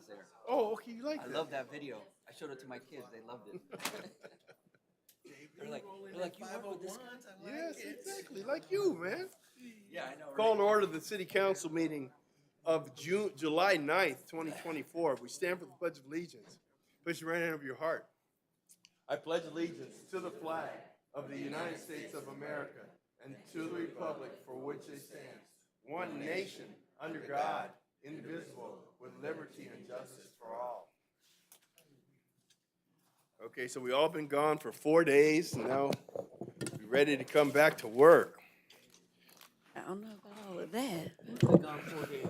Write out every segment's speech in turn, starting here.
was there. Oh, okay, you like I that? love that video. I showed it to my kids. They loved it. they're like, you work with this guy? Yes, exactly. Like you, man. Yeah, I know. Right? Call to order the city council meeting of July 9th, 2024. We stand for the Pledge of Allegiance. Place your right hand over your heart. I pledge allegiance to the flag of the United States of America and to the republic for which it stands, one nation, under God, indivisible, with liberty and justice for all. Okay, so we all been gone for 4 days, and now we're ready to come back to work. I don't know about all of that. Been gone 4 days.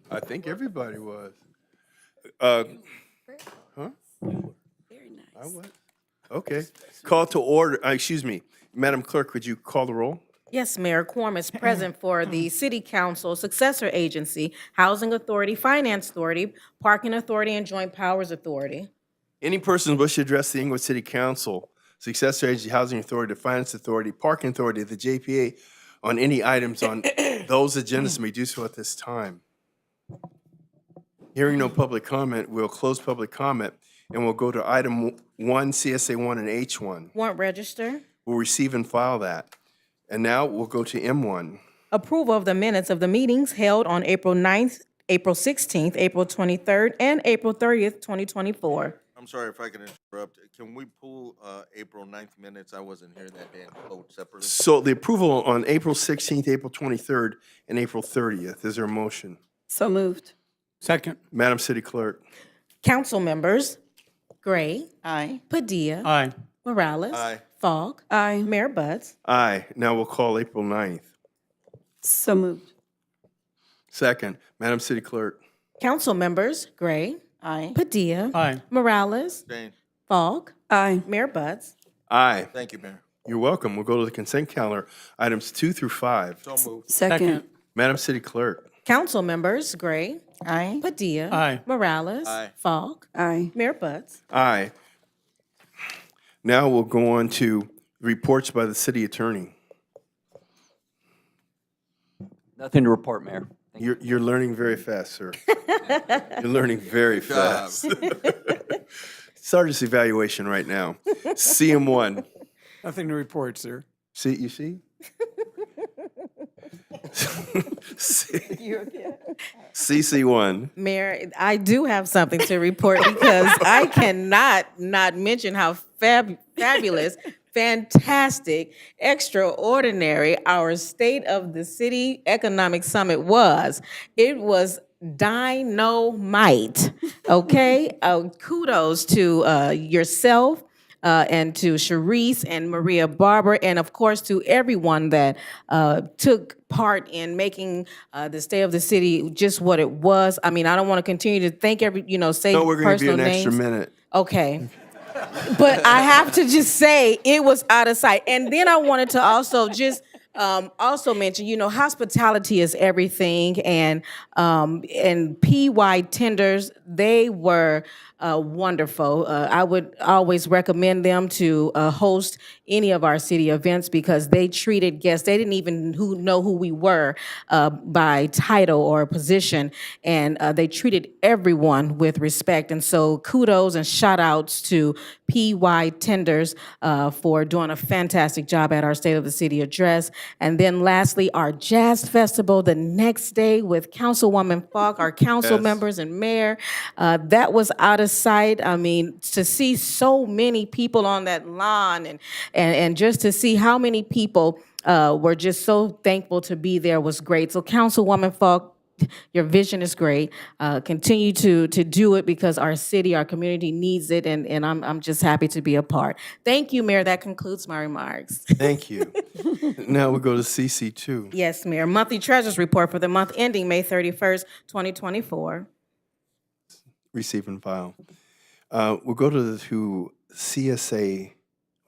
I think everybody was. Huh? Very nice. I was. Okay. Call to order, excuse me, Madam Clerk, could you call the roll? Yes, Mayor. Quorum is present for the City Council, Successor Agency, Housing Authority, Finance Authority, Parking Authority, and Joint Powers Authority. Any person wish to address the Inglewood City Council, Successor Agency, Housing Authority, Finance Authority, Parking Authority, the JPA, on any items on those agendas may do so at this time. Hearing no public comment, we'll close public comment, and we'll go to item 1, CSA 1 and H1. Warrant register. We'll receive and file that. And now we'll go to M1. Approval of the minutes of the meetings held on April 9th, April 16th, April 23rd, and April 30th, 2024. I'm sorry if I can interrupt. Can we pull April 9th minutes? I wasn't here that day and vote separately. So the approval on April 16th, April 23rd, and April 30th. Is there a motion? So moved. Second. Madam City Clerk. Council members Gray, Aye. Padilla, Aye. Morales, Aye. Fogg, Aye. Mayor Buds. Aye. Now we'll call April 9th. So moved. Second, Madam City Clerk. Council members Gray, Aye. Padilla, Aye. Morales, Jane, Fogg, Aye. Mayor Buds. Aye. thank you, Mayor. You're welcome. We'll go to the consent calendar, items 2 through 5. So moved. Second. Madam City Clerk. Council members Gray, Aye. Padilla, Aye. Morales, Aye. Fogg, Aye. Mayor Buds. Aye. Now we'll go on to reports by the city attorney. Nothing to report, Mayor. Thank you. You're learning very fast, sir. You're learning very job. fast. Sergeant's evaluation right now. CM1. Nothing to report, sir. See, you see? CC1. Mayor, I do have something to report because I cannot not mention how fabulous, fantastic, extraordinary our State of the City Economic Summit was. It was dynamite, okay? Kudos to yourself, and to Sharice and Maria Barber, and of course to everyone that took part in making the State of the City just what it was. I mean, I don't want to continue to thank say No, we're going to give you personal an extra names. minute. Okay. But I have to just say it was out of sight. And then I wanted to also just also mention, hospitality is everything, and PY tenders, they were wonderful. I would always recommend them to host any of our city events because they treated guests. They didn't even know who we were by title or position, and they treated everyone with respect. And so kudos and shout outs to PY tenders for doing a fantastic job at our State of the City address. And then lastly, our Jazz Festival the next day with Councilwoman Falk, our council Yes. members and mayor. That was out of sight. I mean, to see so many people on that lawn and just to see how many people were just so thankful to be there was great. So Councilwoman Falk, your vision is great. Continue to do it because our city, our community needs it, and I'm just happy to be a part. Thank you, Mayor. That concludes my remarks. Thank you. Now we'll go to CC2. Yes, Mayor. Monthly Treasurers Report for the month ending May 31st, 2024. Receive and file. We'll go to CSA.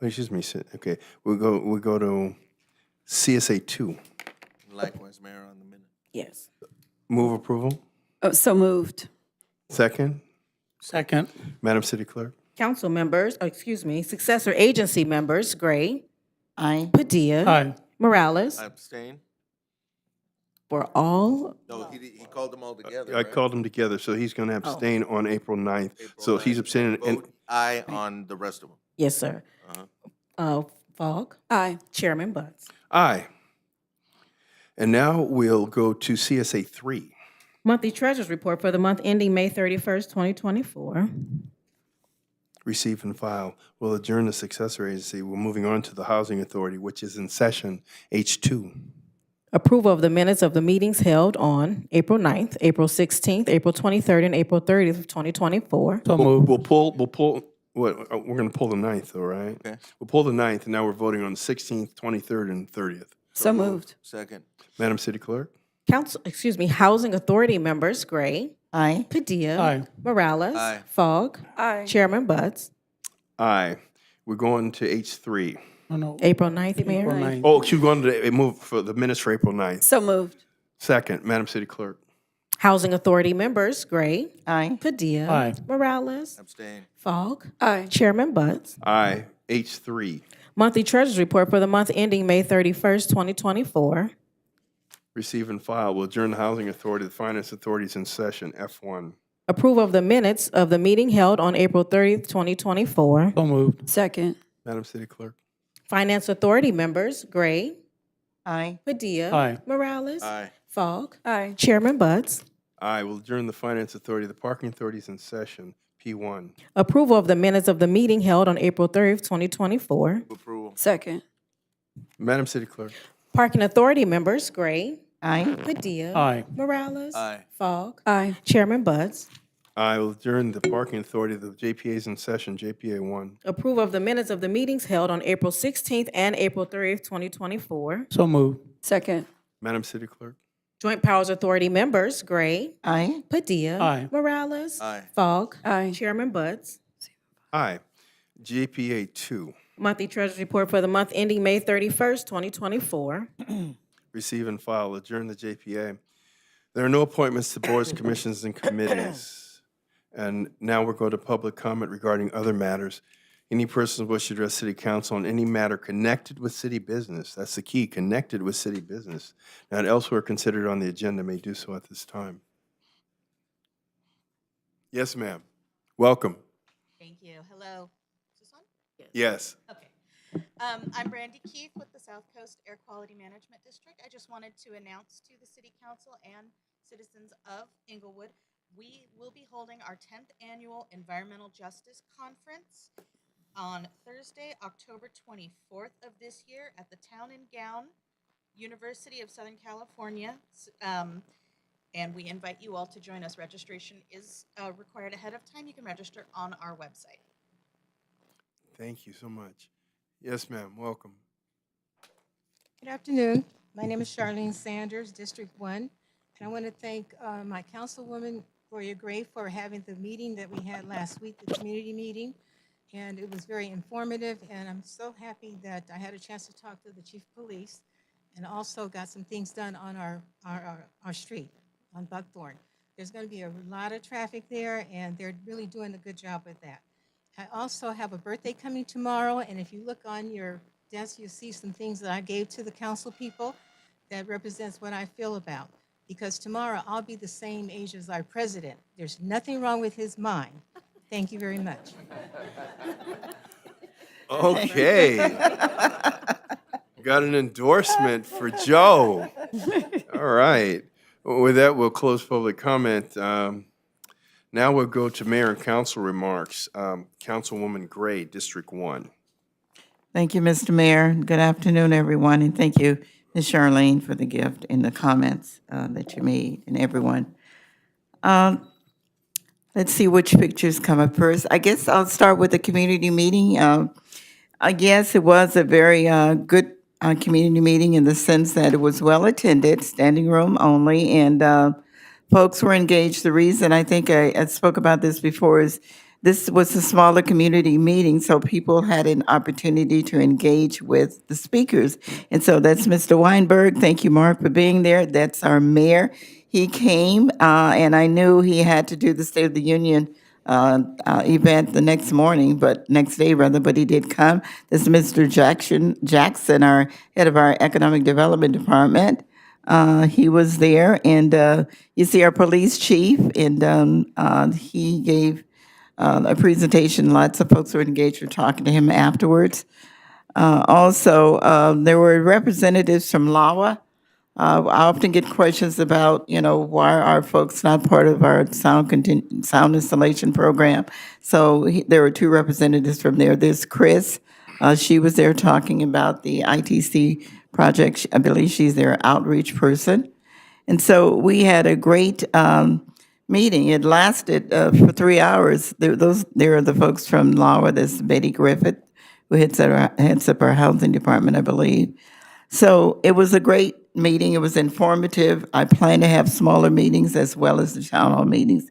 Excuse me. Okay, we'll go to CSA 2. Likewise, Mayor, on the minute. Yes. Move approval. Oh, so moved. Second, Second. Madam City Clerk. Council members, successor agency members, Gray, Aye. Padilla, Aye. Morales, I abstain. For all, No, he called them all together, I right? called them together, so he's going to abstain on April 9th. So he's abstaining. And Vote aye on the rest of them. yes, sir. Fogg, Aye. Chairman Butts. aye. And now we'll go to CSA 3. Monthly Treasurers Report for the month ending May 31st, 2024. Receive and file. We'll adjourn the successor agency. We're moving on to the Housing Authority, which is in session H2. Approval of the minutes of the meetings held on April 9th, April 16th, April 23rd, and April 30th of 2024. So moved. We're going to pull the 9th, though, right? Okay. We'll pull the 9th, and now we're voting on the 16th, 23rd, and 30th. So moved. Second. Madam City Clerk? Housing Authority members, Gray. Aye. Padilla. Aye. Morales. Aye. Fogg. Aye. Chairman Butts. Aye. We're going to H3. Oh, no. April 9th, Mayor. April 9th. Oh, she's going to move for the minutes for April 9th. So moved. Second, Madam City Clerk. Housing Authority members, Gray. Aye. Padilla. Aye. Morales. Abstain. Fogg. Aye. Chairman Butts. Aye. H3. Monthly Treasurers Report for the month ending May 31st, 2024. Receive and file. We'll adjourn the Housing Authority, the Finance Authorities in session F1. Approval of the minutes of the meeting held on April 30th, 2024. So moved. Second. Madam City Clerk. Finance Authority members, Gray. Aye. Padilla. Aye. Morales. Aye. Fogg. Aye. Chairman Butts. Aye. We'll adjourn the Finance Authority, the Parking Authorities in session P1. Approval of the minutes of the meeting held on April 30th, 2024. Approval. Second. Madam City Clerk. Parking Authority members, Gray. Aye. Padilla. Aye. Morales. Aye. Fogg. Aye. Chairman Butts. I will adjourn the Parking Authority, the JPAs in session, JPA 1. Approval of the minutes of the meetings held on April 16th and April 30th, 2024. So moved. Second. Madam City Clerk. Joint Powers Authority members, Gray. Aye. Padilla. Aye. Morales. Aye. Fogg. Aye. Chairman Butts. Aye. JPA 2. Monthly Treasurers Report for the month ending May 31st, 2024. Receive and file. Adjourn the JPA. There are no appointments to boards, commissions, and committees. And now we're going to public comment regarding other matters. Any persons wish to address City Council on any matter connected with city business, that's the key, connected with city business, not elsewhere considered on the agenda, may do so at this time. Yes, ma'am. Welcome. Thank you. Hello. Is this on? Yes. Okay. I'm Brandy Keith with the South Coast Air Quality Management District. I just wanted to announce to the City Council and citizens of Inglewood, we will be holding our 10th Annual Environmental Justice Conference on Thursday, October 24th of this year at the Town and Gown, University of Southern California. And we invite you all to join us. Registration is required ahead of time. You can register on our website. Thank you so much. Yes, ma'am. Welcome. Good afternoon. My name is Charlene Sanders, District 1. And I want to thank my councilwoman, Gloria Gray, for having the meeting that we had last week, the community meeting. And it was very informative, and I'm so happy that I had a chance to talk to the chief of police and also got some things done on our street on Buckthorn. There's going to be a lot of traffic there, and they're really doing a good job with that. I also have a birthday coming tomorrow, and if you look on your desk, you'll see some things that I gave to the council people that represents what I feel about. Because tomorrow I'll be the same age as our president. There's nothing wrong with his mind. Thank you very much. Okay. Got an endorsement for Joe. All right. With that, we'll close public comment. Now we'll go to mayor and council remarks. Councilwoman Gray, District 1. Thank you, Mr. Mayor. Good afternoon, everyone, and thank you, Ms. Charlene, for the gift and the comments that you made, and everyone. Let's see which pictures come up first. I guess I'll start with the community meeting. I guess it was a very good community meeting in the sense that it was well-attended, standing room only, and folks were engaged. The reason I think I spoke about this before is this was a smaller community meeting, so people had an opportunity to engage with the speakers. And so that's Mr. Weinberg. Thank you, Mark, for being there. That's our mayor. He came, and I knew he had to do the State of the Union event the next day, but he did come. This is Mr. Jackson, our head of our Economic Development Department. He was there, and you see our police chief, and he gave a presentation. Lots of folks were engaged with talking to him afterwards. Also, there were representatives from LAWA. I often get questions about, why are folks not part of our sound installation program? So there were two representatives from there. There's Chris. She was there talking about the ITC project. I believe she's their outreach person. And so we had a great meeting. It lasted for 3 hours. There are the folks from LAWA. There's Betty Griffith, who heads up our housing department, I believe. So it was a great meeting. It was informative. I plan to have smaller meetings as well as the town hall meetings.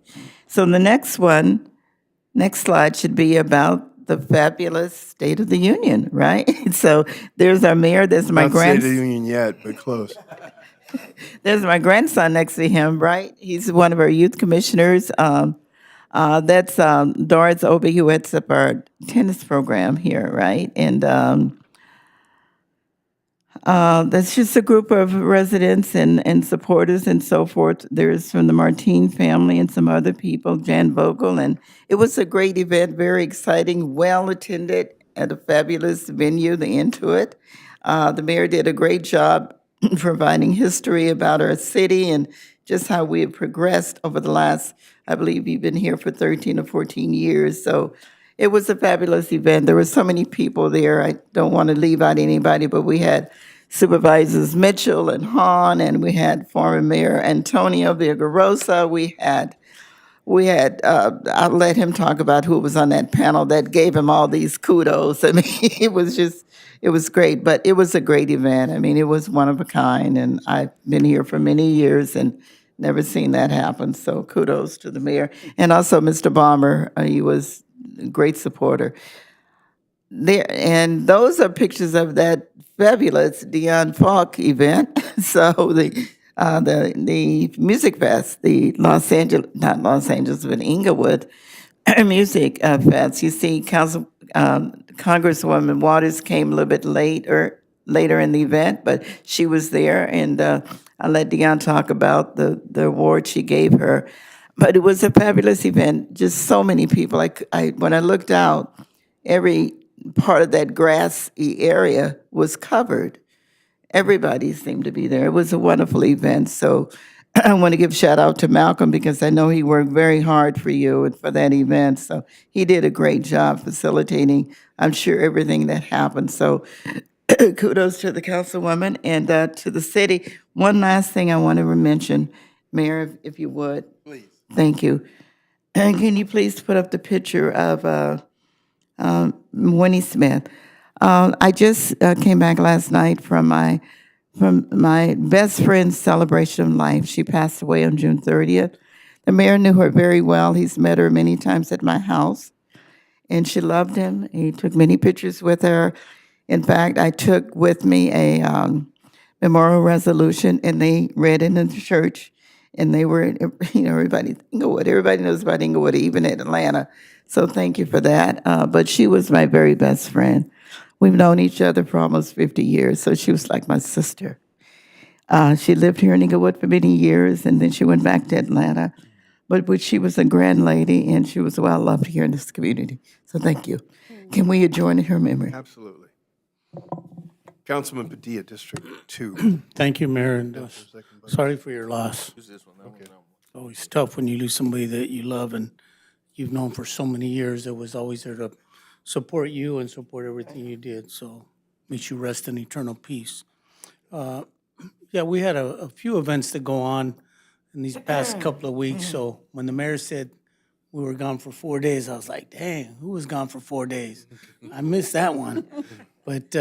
So the next slide should be about the fabulous State of the Union, right? So there's our mayor, there's my Not State of the grandson. Union yet, but close. There's my grandson next to him, right? He's one of our youth commissioners. That's Doris Obi, who heads up our tennis program here, right? And that's just a group of residents and supporters and so forth. There's from the Martine family and some other people, Jan Vogel, and it was a great event, very exciting, well-attended at a fabulous venue, the Intuit. The mayor did a great job providing history about our city and just how we have progressed over the last, I believe you've been here for 13 or 14 years. So it was a fabulous event. There were so many people there. I don't want to leave out anybody, but we had Supervisors Mitchell and Hahn, and we had former Mayor Antonio Villarosa. I'll let him talk about who was on that panel that gave him all these kudos. I mean, it was great, but it was a great event. I mean, it was one of a kind, and I've been here for many years and never seen that happen. So kudos to the mayor. And also Mr. Balmer, he was a great supporter. There, and those are pictures of that fabulous Dion Falk event. So the music fest, the not Los Angeles, but Inglewood music fest. You see, Congresswoman Waters came a little bit later in the event, but she was there, and I'll let Dion talk about the award she gave her. But it was a fabulous event. Just so many people. When I looked out, every part of that grassy area was covered. Everybody seemed to be there. It was a wonderful event. So I want to give shout out to Malcolm because I know he worked very hard for you and for that event. So he did a great job facilitating, I'm sure, everything that happened. So kudos to the councilwoman and to the city. One last thing I want to mention, Mayor, if you would. Please. Thank you. And can you please put up the picture of Winnie Smith? I just came back last night from my best friend's celebration of life. She passed away on June 30th. The mayor knew her very well. He's met her many times at my house, and she loved him. He took many pictures with her. In fact, I took with me a memorial resolution, and they read it in the church. And they were, everybody knows about Inglewood, even in Atlanta. So thank you for that. But she was my very best friend. We've known each other for almost 50 years, so she was like my sister. She lived here in Inglewood for many years, and then she went back to Atlanta. But she was a grand lady, and she was well loved here in this community. So thank you. Can we adjourn in her memory? Absolutely. Councilman Padilla, District 2. Thank you, Mayor, and sorry for your loss. Use this one, that one, that one. It's always tough when you lose somebody that you love and you've known for so many years that was always there to support you and support everything you did. So may you rest in eternal peace. Yeah, we had a few events that go on in these past couple of weeks. So when the mayor said we were gone for 4 days, I was like, dang, who was gone for 4 days? I missed that one. But,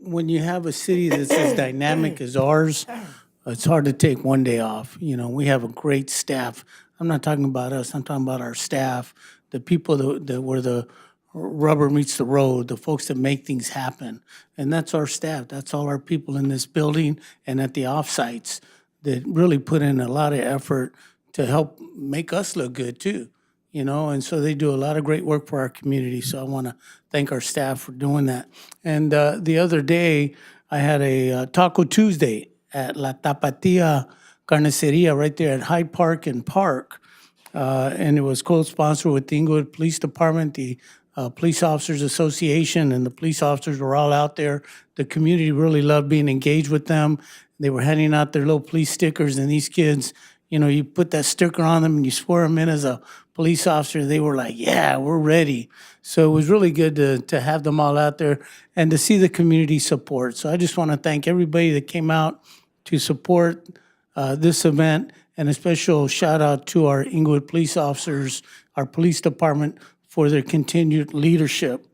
when you have a city that's as dynamic as ours, it's hard to take one day off. We have a great staff. I'm not talking about us, I'm talking about our staff, the people that where the rubber meets the road, the folks that make things happen. And that's our staff. That's all our people in this building and at the offsites that really put in a lot of effort to help make us look good too. And so they do a lot of great work for our community. So I want to thank our staff for doing that. And the other day, I had a Taco Tuesday at La Tapatia Carniceria right there at Hyde Park and Park. And it was co-sponsored with the Inglewood Police Department, the Police Officers Association, and the police officers were all out there. The community really loved being engaged with them. They were handing out their little police stickers, and these kids, you know, you put that sticker on them and you swear them in as a police officer. They were like, yeah, we're ready. So it was really good to have them all out there and to see the community support. So I just want to thank everybody that came out to support this event, and a special shout out to our Inglewood police officers, our police department, for their continued leadership.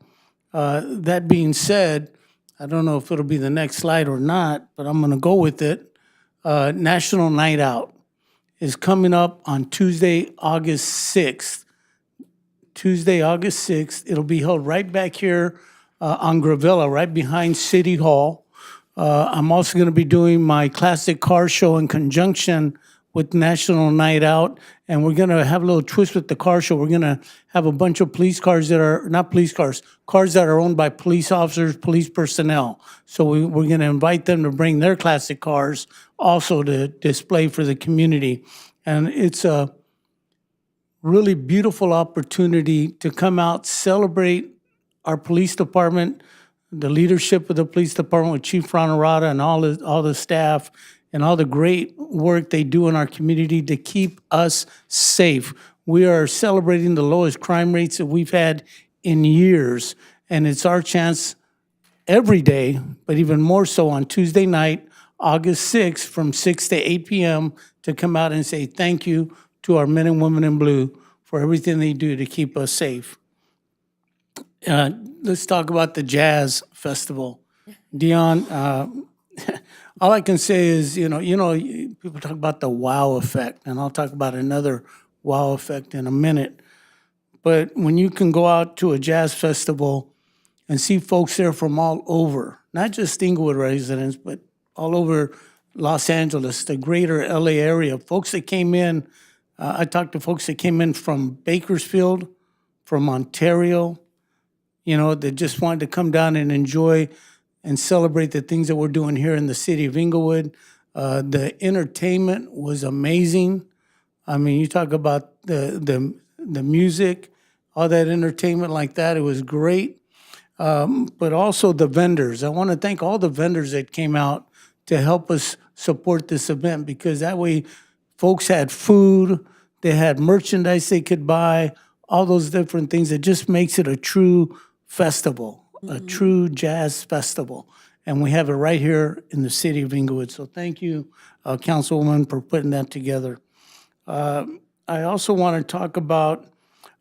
That being said, I don't know if it'll be the next slide or not, but I'm going to go with it. National Night Out is coming up on Tuesday, August 6th. Tuesday, August 6th. It'll be held right back here on Gravilla, right behind City Hall. I'm also going to be doing my classic car show in conjunction with National Night Out, and we're going to have a little twist with the car show. We're going to have a bunch of police cars that are, not police cars, cars that are owned by police officers, police personnel. So we're going to invite them to bring their classic cars also to display for the community. And it's a really beautiful opportunity to come out, celebrate our police department, the leadership of the police department with Chief Ranarada and all the staff, and all the great work they do in our community to keep us safe. We are celebrating the lowest crime rates that we've had in years, and it's our chance every day, but even more so on Tuesday night, August 6th, from 6 to 8 p.m., to come out and say thank you to our men and women in blue for everything they do to keep us safe. Let's talk about the Jazz Festival. Dion, all I can say is, people talk about the wow effect, and I'll talk about another wow effect in a minute. But when you can go out to a jazz festival and see folks there from all over, not just Inglewood residents, but all over Los Angeles, the greater LA area, folks that came in, I talked to folks that came in from Bakersfield, from Ontario, that just wanted to come down and enjoy and celebrate the things that we're doing here in the city of Inglewood. The entertainment was amazing. I mean, you talk about the music, all that entertainment like that, it was great. But also the vendors. I want to thank all the vendors that came out to help us support this event, because that way folks had food, they had merchandise they could buy, all those different things. It just makes it a true festival, a true jazz festival. And we have it right here in the city of Inglewood. So thank you, Councilwoman, for putting that together. I also want to talk about,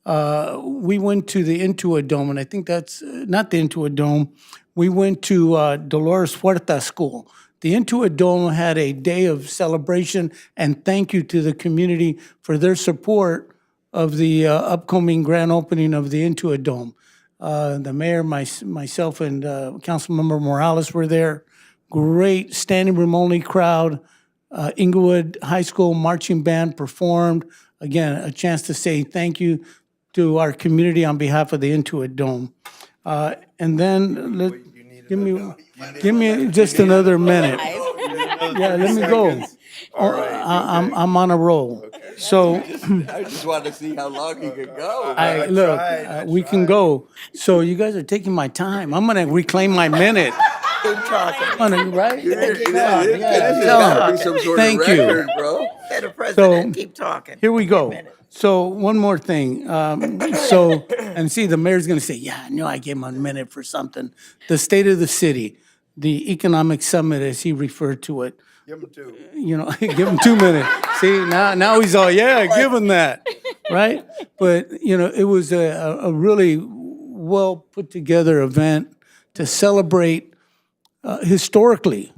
we went to the Intuit Dome, and I think that's not the Intuit Dome. We went to Dolores Huerta School. The Intuit Dome had a day of celebration and thank you to the community for their support of the upcoming grand opening of the Intuit Dome. The mayor, myself, and Councilmember Morales were there. Great standing room only crowd. Inglewood High School marching band performed. Again, a chance to say thank you to our community on behalf of the Intuit Dome. And then give me just another minute. Yeah, let me go. I'm on a roll. So I just wanted to see how long he could go. We can go. So you guys are taking my time. I'm gonna reclaim my minute. Keep talking. I'm gonna, right? This Yeah, has tell got to 'em. be some sort Thank of you. record, bro. Say the president, keep talking. Here we go. So one more thing. And see, the mayor's gonna say, yeah, I knew I gave him a minute for something. The state of the city, the economic summit, as he referred to it. Give them two. Give him 2 minutes. See, now he's all, yeah, give him that, right? But, it was a really well put together event to celebrate historically,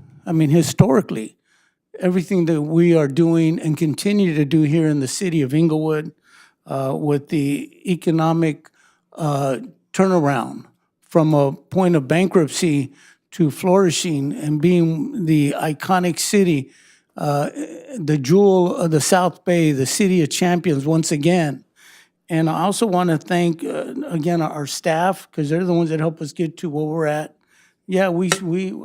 everything that we are doing and continue to do here in the city of Inglewood with the economic turnaround from a point of bankruptcy to flourishing and being the iconic city, the jewel of the South Bay, the city of champions once again. And I also want to thank, again, our staff, because they're the ones that help us get to where we're at. Yeah, we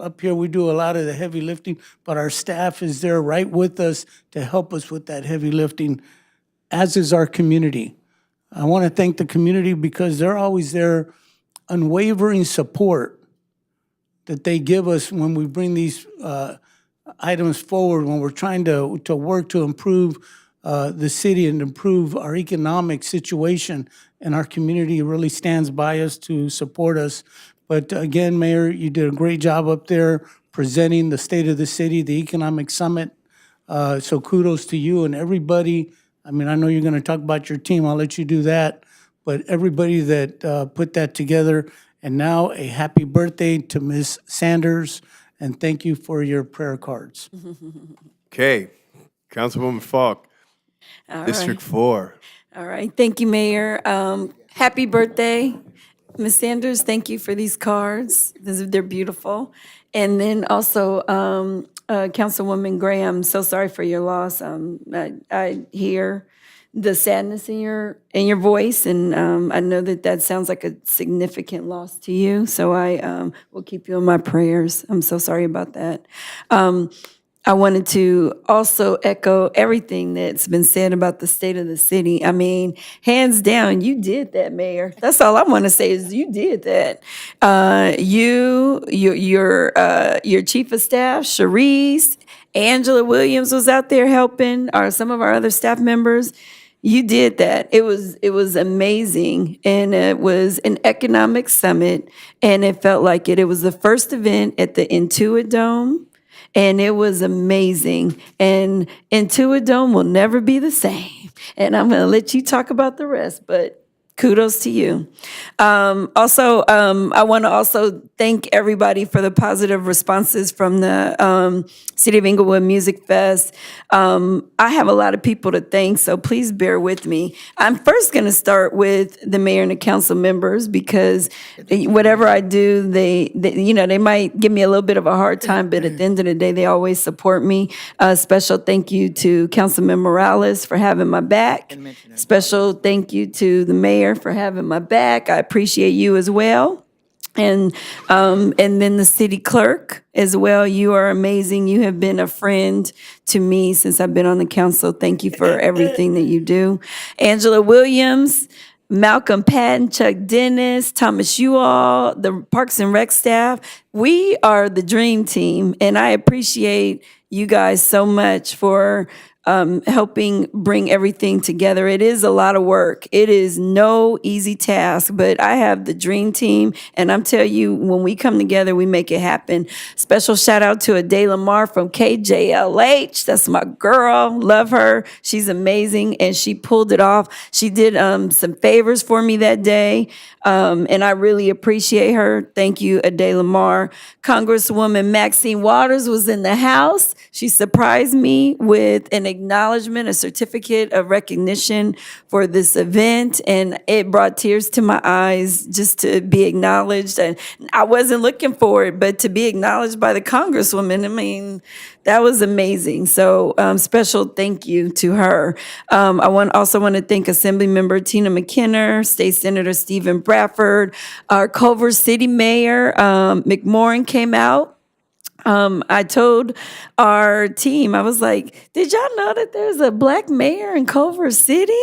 up here, we do a lot of the heavy lifting, but our staff is there right with us to help us with that heavy lifting, as is our community. I want to thank the community because they're always there, unwavering support that they give us when we bring these items forward, when we're trying to work to improve the city and improve our economic situation. And our community really stands by us to support us. But again, Mayor, you did a great job up there presenting the state of the city, the economic summit. So kudos to you and everybody. I mean, I know you're going to talk about your team. I'll let you do that. But everybody that put that together. And now a happy birthday to Ms. Sanders. And thank you for your prayer cards. Okay, Councilwoman Falk, All District right. 4. All right. Thank you, Mayor. Happy birthday, Ms. Sanders. Thank you for these cards. They're beautiful. And then also, Councilwoman Graham, so sorry for your loss. I hear the sadness in your voice, and I know that sounds like a significant loss to you. So I will keep you in my prayers. I'm so sorry about that. I wanted to also echo everything that's been said about the state of the city. I mean, hands down, you did that, Mayor. That's all I want to say is you did that. Your chief of staff, Sharice, Angela Williams was out there helping, or some of our other staff members. You did that. It was amazing, and it was an economic summit, and it felt like it. It was the first event at the Intuit Dome. And it was amazing. And Intuit Dome will never be the same. And I'm going to let you talk about the rest, but kudos to you. I want to also thank everybody for the positive responses from the City of Inglewood Music Fest. I have a lot of people to thank, so please bear with me. I'm first going to start with the mayor and the council members because whatever I do, they might give me a little bit of a hard time, but at the end of the day, they always support me. Special thank you to Councilman Morales for having my back. Special thank you to the mayor for having my back. I appreciate you as well. And then the city clerk as well. You are amazing. You have been a friend to me since I've been on the council. Thank you for everything that you do. Angela Williams, Malcolm Patton, Chuck Dennis, Thomas Uall, the Parks and Rec staff. We are the dream team, and I appreciate you guys so much for helping bring everything together. It is a lot of work. It is no easy task, but I have the dream team, and I'm telling you, when we come together, we make it happen. Special shout out to Ade Lamar from KJLH. That's my girl. Love her. She's amazing, and she pulled it off. She did some favors for me that day, and I really appreciate her. Thank you, Ade Lamar. Congresswoman Maxine Waters was in the house. She surprised me with an acknowledgement, a certificate of recognition for this event, and it brought tears to my eyes just to be acknowledged. And I wasn't looking for it, but to be acknowledged by the Congresswoman, I mean, that was amazing. So special thank you to her. I also want to thank Assemblymember Tina McKinnon, State Senator Stephen Bradford, our Culver City Mayor McMorrin came out. I told our team, I was like, did y'all know that there's a black mayor in Culver City?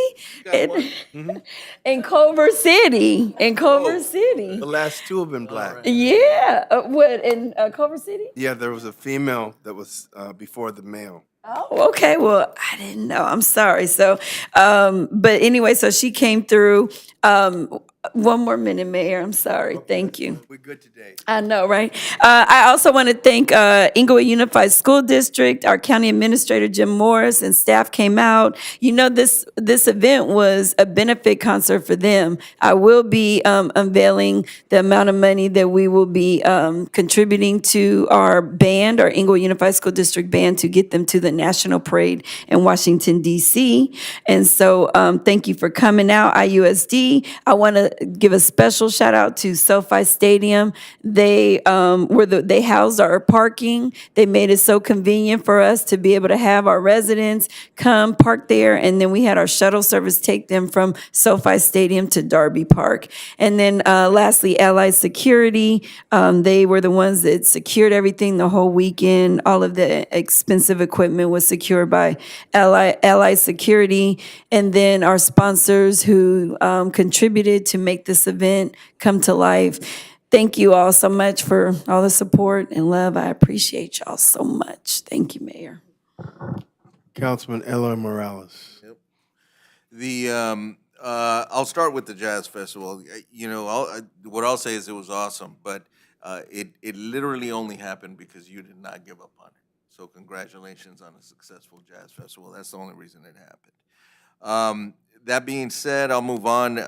In Culver City. In Culver City. The last two have been black. Yeah. What, in Culver City? Yeah, there was a female that was before the male. Oh, okay. Well, I didn't know. I'm sorry. So, but anyway, so she came through. One more minute, Mayor. I'm sorry. Thank you. We're good today. I know, right? I also want to thank Inglewood Unified School District, our county administrator, Jim Morris, and staff came out. You know, this event was a benefit concert for them. I will be unveiling the amount of money that we will be contributing to our band, our Inglewood Unified School District band, to get them to the National Parade in Washington, D.C. And so thank you for coming out, IUSD. I want to give a special shout out to SoFi Stadium. They they housed our parking. They made it so convenient for us to be able to have our residents come park there, and then we had our shuttle service take them from SoFi Stadium to Darby Park. And then lastly, Allied Security. They were the ones that secured everything the whole weekend. All of the expensive equipment was secured by Allied Security. And then our sponsors who contributed to make this event come to life. Thank you all so much for all the support and love. I appreciate y'all so much. Thank you, Mayor. Councilman Eloy Morales. I'll start with the Jazz Festival. You know, what I'll say is it was awesome, but it literally only happened because you did not give up on it. So congratulations on a successful Jazz Festival. That's the only reason it happened. That being said, I'll move on.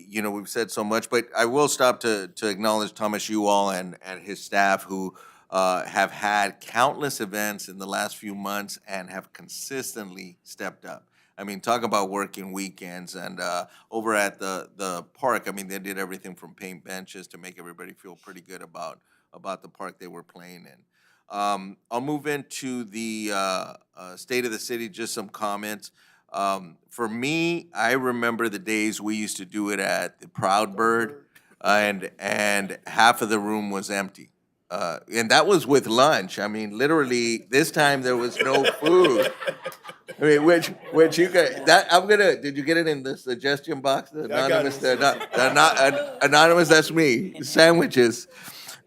You know, we've said so much, but I will stop to acknowledge Thomas Uall and his staff who have had countless events in the last few months and have consistently stepped up. I mean, talk about working weekends. And over at the park, I mean, they did everything from paint benches to make everybody feel pretty good about the park they were playing in. I'll move into the state of the city, just some comments. For me, I remember the days we used to do it at the Proud Bird, and half of the room was empty. And that was with lunch. I mean, literally, this time there was no food. I mean, which you got that did you get it in the suggestion box? The anonymous, anonymous, that's me. Sandwiches.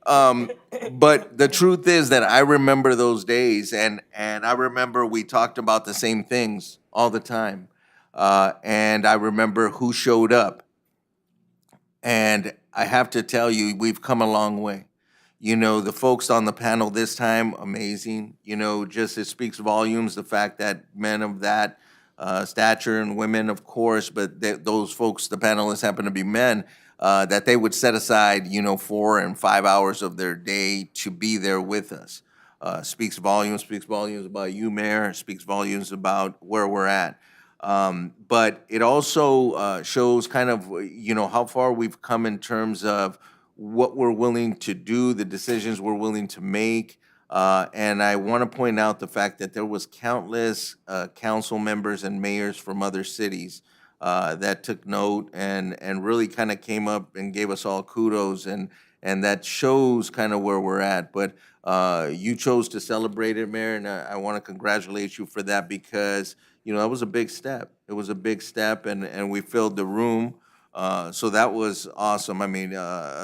But the truth is that I remember those days, and I remember we talked about the same things all the time. And I remember who showed up. And I have to tell you, we've come a long way. You know, the folks on the panel this time, amazing. You know, just it speaks volumes, the fact that men of that stature and women, of course, but those folks, the panelists happen to be men, that they would set aside, you know, 4 and 5 hours of their day to be there with us. Speaks volumes about you, Mayor, speaks volumes about where we're at. But it also shows kind of, you know, how far we've come in terms of what we're willing to do, the decisions we're willing to make. And I want to point out the fact that there was countless council members and mayors from other cities that took note and really kind of came up and gave us all kudos, and that shows kind of where we're at. But you chose to celebrate it, Mayor, and I want to congratulate you for that, because, you know, that was a big step. It was a big step, and we filled the room. So that was awesome. I mean,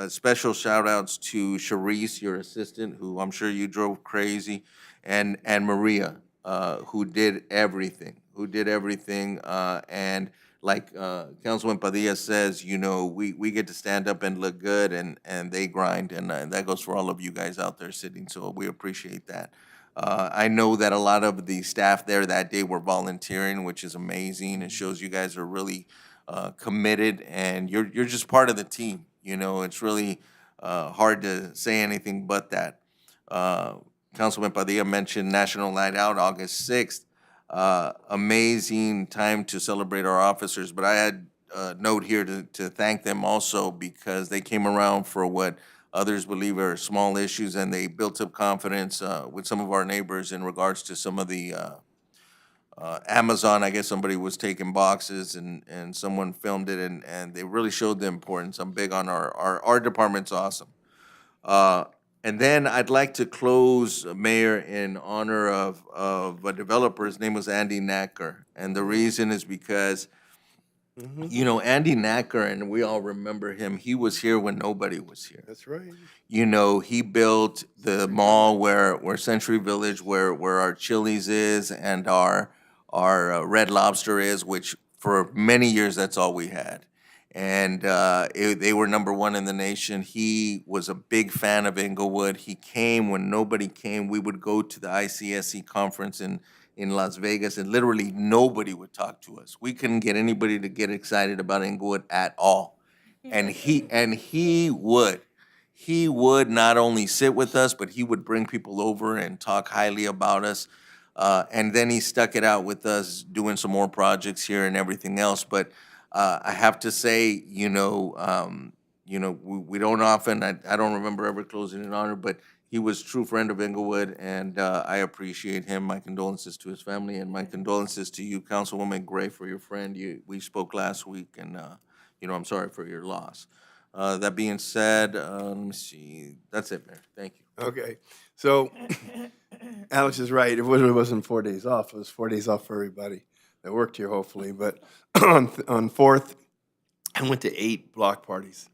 special shout outs to Sharice, your assistant, who I'm sure you drove crazy, and Maria, who did everything, and like Councilman Padilla says, you know, we get to stand up and look good, and they grind, and that goes for all of you guys out there sitting, so we appreciate that. I know that a lot of the staff there that day were volunteering, which is amazing. It shows you guys are really committed, and you're just part of the team. You know, it's really hard to say anything but that. Councilman Padilla mentioned National Night Out, August 6th. Amazing time to celebrate our officers, but I had a note here to thank them also, because they came around for what others believe are small issues, and they built up confidence with some of our neighbors in regards to some of the Amazon. I guess somebody was taking boxes, and someone filmed it, and they really showed the importance. I'm big on our department's awesome. And then I'd like to close, Mayor, in honor of a developer. His name was Andy Nacker, and the reason is because, you know, Andy Nacker, and we all remember him, he was here when nobody was here. That's right. You know, he built the mall where Century Village, where our Chili's is, and our Red Lobster is, which for many years, that's all we had. And they were #1 in the nation. He was a big fan of Inglewood. He came when nobody came. We would go to the ICSC conference in Las Vegas, and literally nobody would talk to us. We couldn't get anybody to get excited about Inglewood at all. And he would not only sit with us, but he would bring people over and talk highly about us. And then he stuck it out with us doing some more projects here and everything else. But I have to say, we don't often, I don't remember ever closing an honor, but he was a true friend of Inglewood, and I appreciate him. My condolences to his family, and my condolences to you, Councilwoman Gray, for your friend. We spoke last week, and, I'm sorry for your loss. That being said, let me see, that's it, Mayor, thank you. Okay, so Alex is right. It wasn't 4 days off. It was 4 days off for everybody that worked here, hopefully. But on 4th, I went to 8 block parties.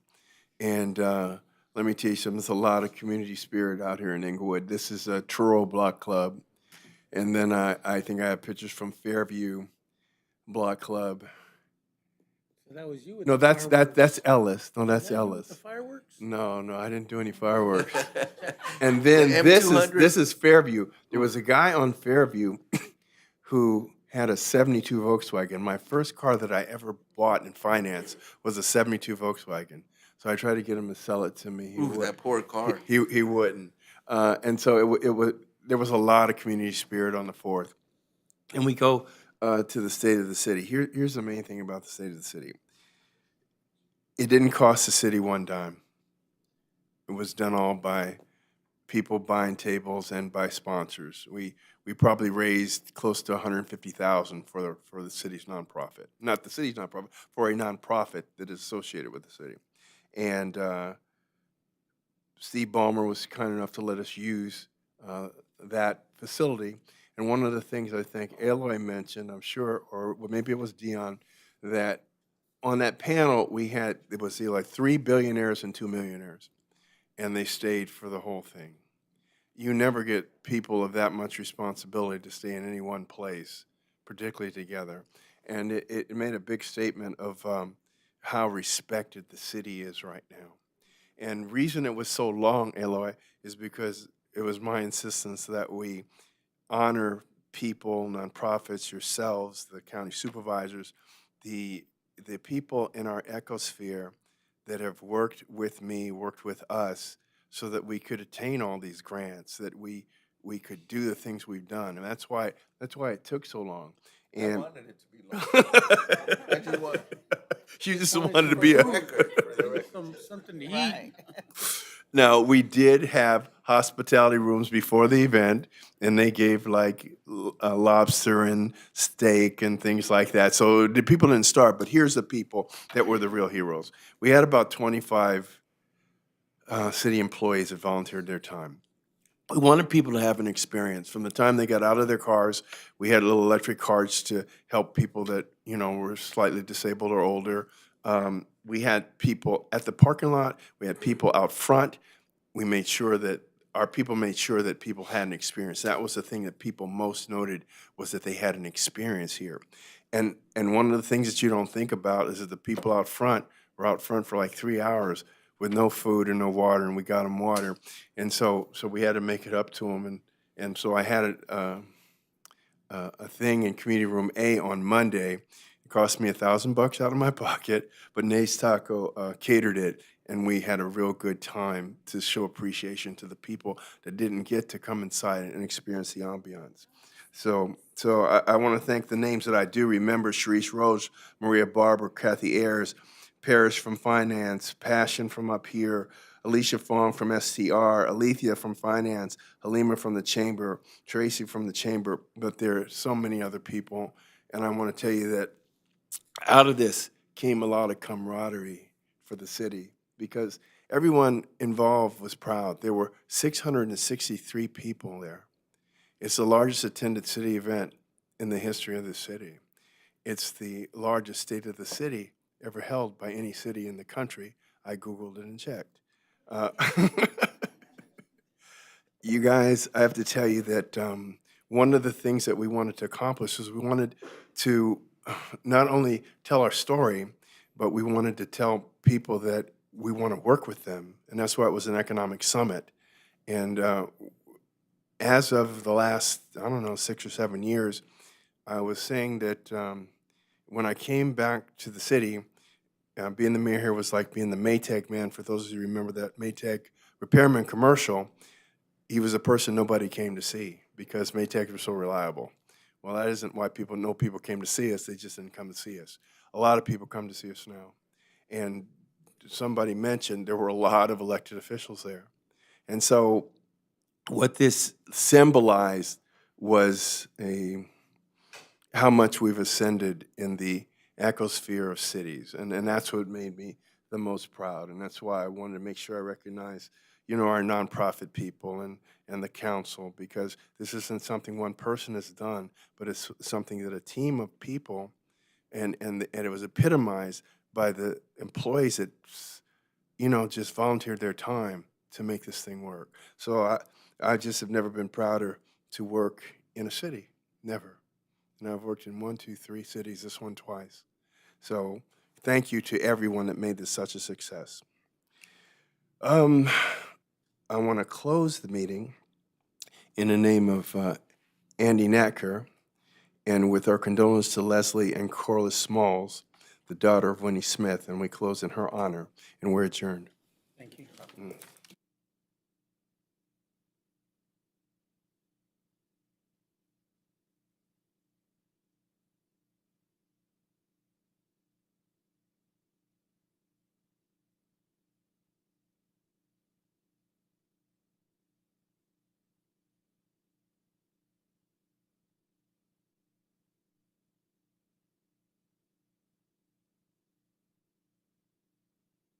And let me tell you something, there's a lot of community spirit out here in Inglewood. This is a Truro Block Club. And then I think I have pictures from Fairview Block Club. So that was you with No, the that's fireworks? that's Ellis. No, that's That you with Ellis. the fireworks? No, I didn't do any fireworks. And then The this M200. is Fairview. There was a guy on Fairview who had a 72 Volkswagen. My first car that I ever bought in finance was a 72 Volkswagen. So I tried to get him to sell it to me. He Ooh, would- that poor car. He wouldn't. And so there was a lot of community spirit on the 4th. And we go to the state of the city. Here's the main thing about the state of the city. It didn't cost the city one dime. It was done all by people buying tables and by sponsors. We probably raised close to $150,000 for the city's nonprofit. Not the city's nonprofit, for a nonprofit that is associated with the city. And Steve Ballmer was kind enough to let us use that facility. And one of the things I think Eloy mentioned, I'm sure, or maybe it was Dion, that on that panel it was like 3 billionaires and 2 millionaires, and they stayed for the whole thing. You never get people of that much responsibility to stay in any one place, particularly together. And it made a big statement of how respected the city is right now. And reason it was so long, Eloy, is because it was my insistence that we honor people, nonprofits, yourselves, the county supervisors, the people in our ecosphere that have worked with me, worked with us, so that we could attain all these grants, that we could do the things we've done. And that's why it took so long. I And wanted it to be long. I just want. you just wanted to be a Something to eat. Now, we did have hospitality rooms before the event, and they gave like lobster and steak and things like that. So the people didn't starve, but here's the people that were the real heroes. We had about 25 city employees that volunteered their time. We wanted people to have an experience. From the time they got out of their cars, we had little electric carts to help people that, were slightly disabled or older. We had people at the parking lot. We had people out front. We made sure that our people made sure that people had an experience. That was the thing that people most noted, was that they had an experience here. And one of the things that you don't think about is that the people out front were out front for like 3 hours with no food and no water, and we got them water. And so we had to make it up to them. And so I had a thing in Community Room A on Monday. It cost me $1,000 out of my pocket, but Nate's Taco catered it, and we had a real good time to show appreciation to the people that didn't get to come inside and experience the ambiance. So I want to thank the names that I do remember: Sharice Rose, Maria Barber, Kathy Ayers, Parrish from Finance, Passion from up here, Alicia Fong from STR, Alethea from Finance, Halima from the Chamber, Tracy from the Chamber, but there are so many other people. And I want to tell you that out of this came a lot of camaraderie for the city, because everyone involved was proud. There were 663 people there. It's the largest attended city event in the history of the city. It's the largest State of the City ever held by any city in the country. I Googled it and checked. You guys, I have to tell you that one of the things that we wanted to accomplish was we wanted to not only tell our story, but we wanted to tell people that we want to work with them. And that's why it was an economic summit. And as of the last, 6 or 7 years, I was saying that when I came back to the city, being the mayor here was like being the Maytag man. For those of you who remember that Maytag repairman commercial, he was a person nobody came to see because Maytag was so reliable. Well, that isn't why people came to see us. They just didn't come to see us. a lot of people come to see us now. And somebody mentioned there were a lot of elected officials there. And so what this symbolized was how much we've ascended in the ecosphere of cities. And that's what made me the most proud. And that's why I wanted to make sure I recognize, our nonprofit people and the council, because this isn't something one person has done, but it's something that a team of people, and it was epitomized by the employees that, just volunteered their time to make this thing work. So I just have never been prouder to work in a city, never. And I've worked in 1, 2, 3 cities, this one twice. So thank you to everyone that made this such a success. I want to close the meeting in the name of Andy Natker, and with our condolence to Leslie and Corliss Smalls, the daughter of Winnie Smith, and we close in her honor, and we're adjourned. Thank you.